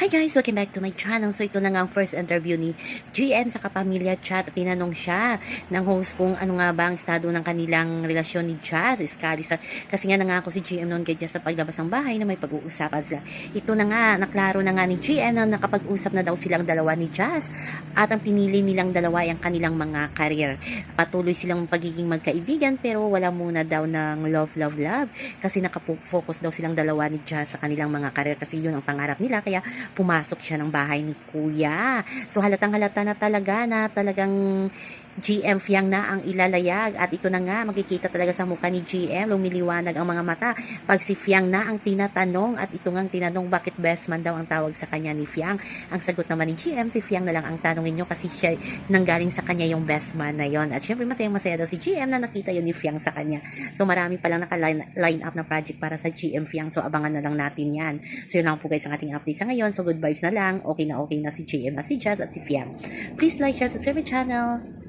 Hi guys! Welcome back to my channel. So ito na nga ang first interview ni GM sa Kapamilya Chat. Tinanong siya ng host kung ano nga ba ang estado ng kanilang relasyon ni Jazz Escalisa. Kasi nga nangako si GM noon kay Jazz sa paglabas ng bahay na may pag-uusapan sila. Ito na nga, naklaro na nga ni GM na nakapag-usap na daw silang dalawa ni Jazz. At ang pinili nilang dalawa ay ang kanilang mga career. Patuloy silang pagiging magkaibigan pero wala muna daw ng love. Kasi nakafocus daw silang dalawa ni Jazz sa kanilang mga career. Kasi yun ang pangarap nila. Kaya pumasok siya ng bahay ni Kuya. So halatang halata na talagang GM Fiang na ang ilalayag at ito na nga makikita talaga sa mukha ni GM, lumiliwanag ang mga mata pag si Fiang na ang tinatanong at ito nga ang tinanong bakit best man daw ang tawag sa kanya ni Fiang. Ang sagot naman ni GM, si Fiang na lang ang tanongin nyo kasi siya nanggaling sa kanya yung best man na yon. At syempre masaya daw si GM na nakita yun ni Fiang sa kanya. So marami palang naka-line up na project para sa GM Fiang, so abangan na lang natin yan. So yun lang po guys ang ating update sa ngayon. So good vibes na lang, okay na si GM at si Jazz at si Fiang. Please like, share, subscribe my channel.